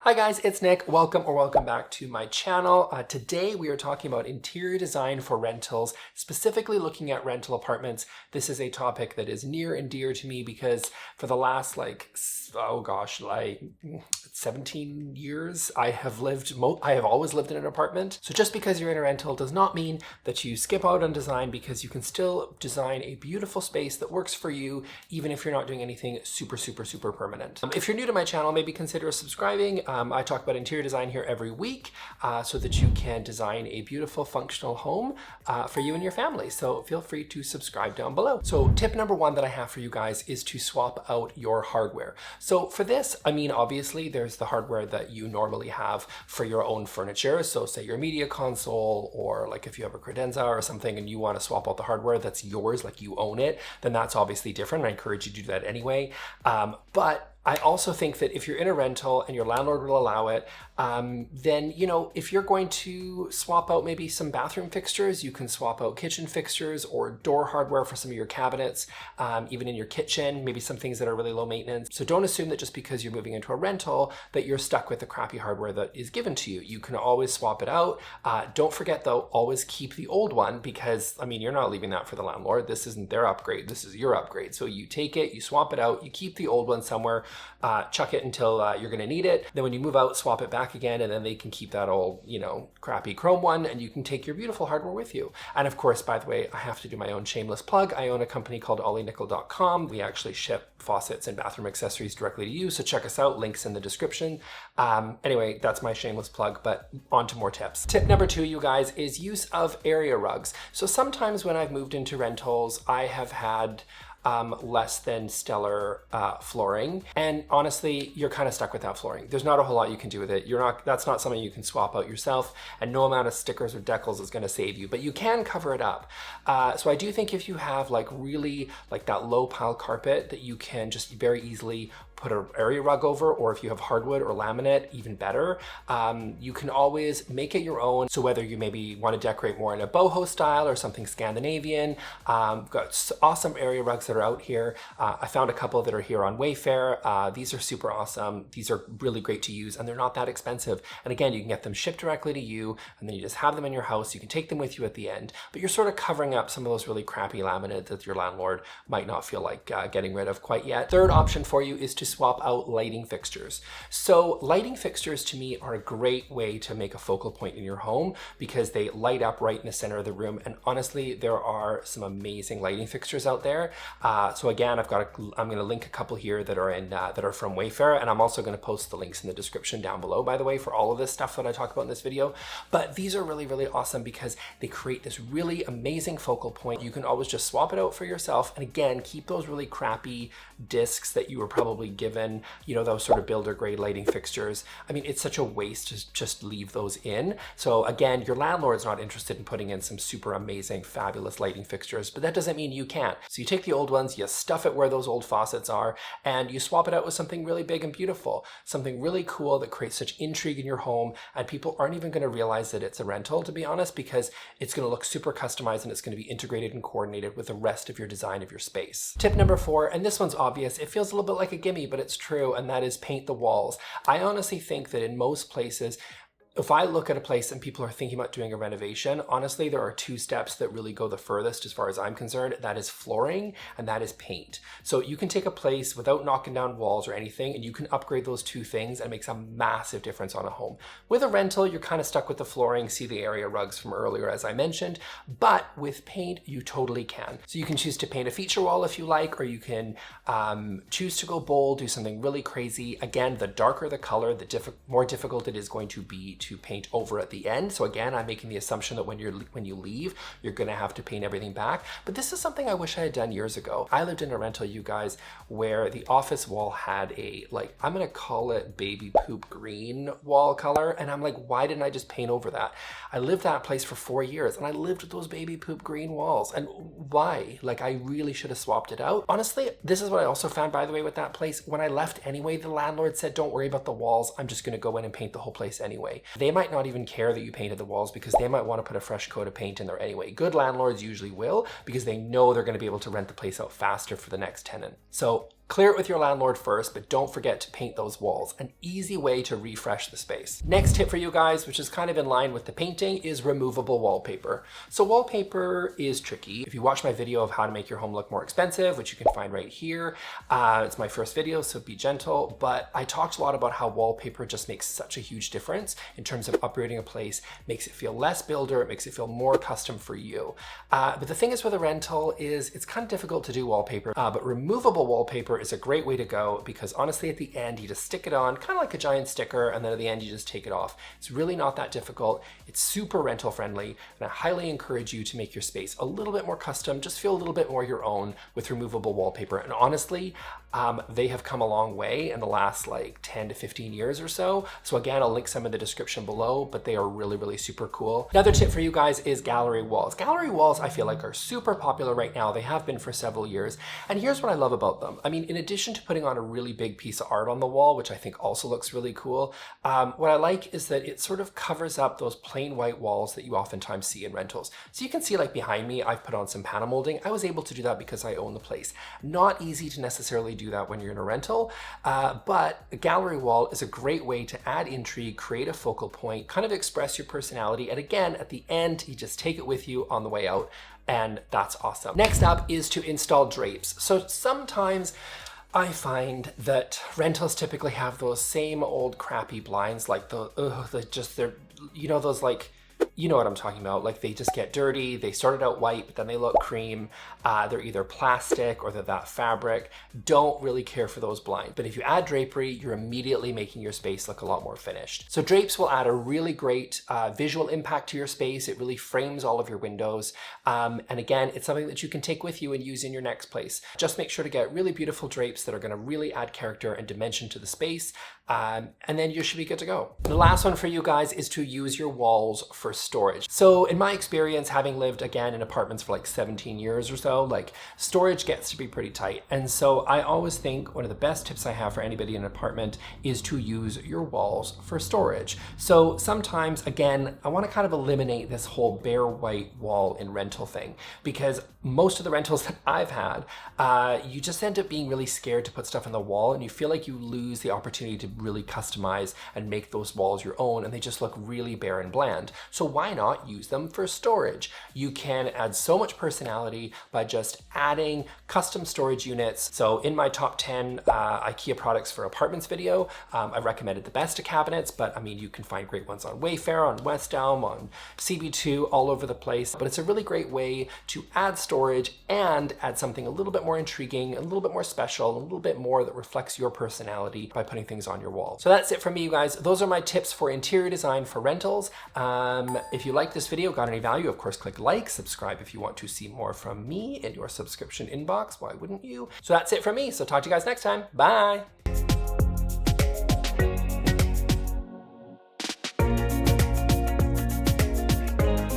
Hi guys, it's Nick. Welcome back to my channel. Today we are talking about interior design for rentals, specifically looking at rental apartments. This is a topic that is near and dear to me because for the last 17 years, I have always lived in an apartment. So just because you're in a rental does not mean that you skip out on design, because you can still design a beautiful space that works for you, even if you're not doing anything super permanent. If you're new to my channel, maybe consider subscribing. I talk about interior design here every week so that you can design a beautiful functional home for you and your family. So feel free to subscribe down below. So tip number one that I have for you guys is to swap out your hardware. So for this, I mean, obviously there's the hardware that you normally have for your own furniture. So say your media console, or like if you have a credenza or something and you want to swap out the hardware that's yours, like you own it, then that's obviously different. I encourage you to do that anyway. But I also think that if you're in a rental and your landlord will allow it, then, you know, if you're going to swap out maybe some bathroom fixtures, you can swap out kitchen fixtures or door hardware for some of your cabinets, even in your kitchen, maybe some things that are really low maintenance. So don't assume that just because you're moving into a rental that you're stuck with the crappy hardware that is given to you. You can always swap it out. Don't forget though, always keep the old one, because I mean, you're not leaving that for the landlord. This isn't their upgrade. This is your upgrade. So you take it, you swap it out, you keep the old one somewhere, chuck it until you're going to need it. Then when you move out, swap it back again, and then they can keep that old, you know, crappy chrome one, and you can take your beautiful hardware with you. And of course, by the way, I have to do my own shameless plug. I own a company called OllieNickel.com. We actually ship faucets and bathroom accessories directly to you. So check us out, links in the description. Anyway, that's my shameless plug, but on to more tips. Tip number two, you guys, is use of area rugs. So sometimes when I've moved into rentals, I have had less than stellar flooring, and honestly you're kind of stuck with that flooring. There's not a whole lot you can do with it. That's not something you can swap out yourself, and no amount of stickers or decals is going to save you, but you can cover it up. So I do think if you have really that low pile carpet that you can just very easily put an area rug over, or if you have hardwood or laminate, even better. You can always make it your own. So whether you maybe want to decorate more in a boho style or something Scandinavian, we've got awesome area rugs that are out here. I found a couple that are here on Wayfair. These are super awesome. These are really great to use, and they're not that expensive. And again, you can get them shipped directly to you, and then you just have them in your house. You can take them with you at the end, but you're sort of covering up some of those really crappy laminate that your landlord might not feel like getting rid of quite yet. Third option for you is to swap out lighting fixtures. So lighting fixtures to me are a great way to make a focal point in your home, because they light up right in the center of the room. And honestly, there are some amazing lighting fixtures out there. So again, I'm going to link a couple here that are from Wayfair, and I'm also going to post the links in the description down below, by the way, for all of this stuff that I talk about in this video. But these are really awesome because they create this really amazing focal point. You can always just swap it out for yourself, and again, keep those really crappy discs that you were probably given, you know, those sort of builder grade lighting fixtures. I mean, it's such a waste to just leave those in. So again, your landlord's not interested in putting in some super amazing, fabulous lighting fixtures, but that doesn't mean you can't. So you take the old ones, you stuff it where those old faucets are, and you swap it out with something really big and beautiful, something really cool that creates such intrigue in your home, and people aren't even going to realize that it's a rental, to be honest, because it's going to look super customized and it's going to be integrated and coordinated with the rest of your design of your space. Tip number four, and this one's obvious, it feels a little bit like a gimme, but it's true, and that is paint the walls. I honestly think that in most places, if I look at a place and people are thinking about doing a renovation, honestly, there are two steps that really go the furthest as far as I'm concerned. That is flooring, and that is paint. So you can take a place without knocking down walls or anything, and you can upgrade those two things, and it makes a massive difference on a home. With a rental, you're kind of stuck with the flooring, see the area rugs from earlier, as I mentioned, but with paint, you totally can. So you can choose to paint a feature wall if you like, or you can choose to go bold, do something really crazy. Again, the darker the color, the more difficult it is going to be to paint over at the end. So again, I'm making the assumption that when you leave, you're going to have to paint everything back. But this is something I wish I had done years ago. I lived in a rental, you guys, where the office wall had a, I'm going to call it baby poop green wall color. And I'm like, why didn't I just paint over that? I lived that place for 4 years, and I lived with those baby poop green walls. And why? I really should have swapped it out. Honestly, this is what I also found, by the way, with that place. When I left anyway, the landlord said, don't worry about the walls. I'm just going to go in and paint the whole place anyway. They might not even care that you painted the walls, because they might want to put a fresh coat of paint in there anyway. Good landlords usually will, because they know they're going to be able to rent the place out faster for the next tenant. So Clear it with your landlord first, but don't forget to paint those walls. An easy way to refresh the space. Next tip for you guys, which is kind of in line with the painting, is removable wallpaper. So wallpaper is tricky. If you watch my video of how to make your home look more expensive, which you can find right here, it's my first video, so be gentle, but I talked a lot about how wallpaper just makes such a huge difference in terms of upgrading a place, makes it feel less builder, it makes it feel more custom for you. But the thing is with a rental is it's kind of difficult to do wallpaper, but removable wallpaper is a great way to go because honestly at the end you just stick it on kind of like a giant sticker, and then at the end you just take it off. It's really not that difficult. It's super rental friendly, and I highly encourage you to make your space a little bit more custom, just feel a little bit more your own with removable wallpaper. And honestly, they have come a long way in the last like 10 to 15 years or so. So again, I'll link some in the description below, but they are really, really super cool. Another tip for you guys is gallery walls. Gallery walls I feel like are super popular right now. They have been for several years. And here's what I love about them. I mean, in addition to putting on a really big piece of art on the wall, which I think also looks really cool, what I like is that it sort of covers up those plain white walls that you oftentimes see in rentals. So you can see like behind me, I've put on some panel molding. I was able to do that because I own the place. Not easy to necessarily do that when you're in a rental, but a gallery wall is a great way to add intrigue, create a focal point, kind of express your personality. And again, at the end, you just take it with you on the way out. And that's awesome. Next up is to install drapes. So sometimes I find that rentals typically have those same old crappy blinds, like they're, you know, those like, you know what I'm talking about. Like they just get dirty. They started out white, but then they look cream. They're either plastic or they're that fabric. Don't really care for those blinds. But if you add drapery, you're immediately making your space look a lot more finished. So drapes will add a really great visual impact to your space. It really frames all of your windows. And again, it's something that you can take with you and use in your next place. Just make sure to get really beautiful drapes that are going to really add character and dimension to the space. And then you should be good to go. The last one for you guys is to use your walls for storage. So in my experience, having lived again in apartments for like 17 years or so, like storage gets to be pretty tight. And so I always think one of the best tips I have for anybody in an apartment is to use your walls for storage. So sometimes, again, I want to kind of eliminate this whole bare white wall in rental thing, because most of the rentals that I've had, you just end up being really scared to put stuff on the wall, and you feel like you lose the opportunity to really customize and make those walls your own, and they just look really bare and bland. So why not use them for storage? You can add so much personality by just adding custom storage units. So in my top 10 IKEA products for apartments video, I recommended the Besta cabinets, but I mean, you can find great ones on Wayfair, on West Elm, on CB2, all over the place. But it's a really great way to add storage and add something a little bit more intriguing, a little bit more special, a little bit more that reflects your personality by putting things on your wall. So that's it for me, you guys. Those are my tips for interior design for rentals. If you like this video, got any value, of course, click like, subscribe if you want to see more from me in your subscription inbox. Why wouldn't you? So that's it for me. So talk to you guys next time. Bye.